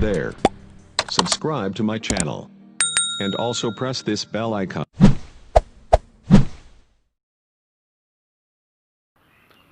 there. Subscribe to my channel. And also press this bell icon.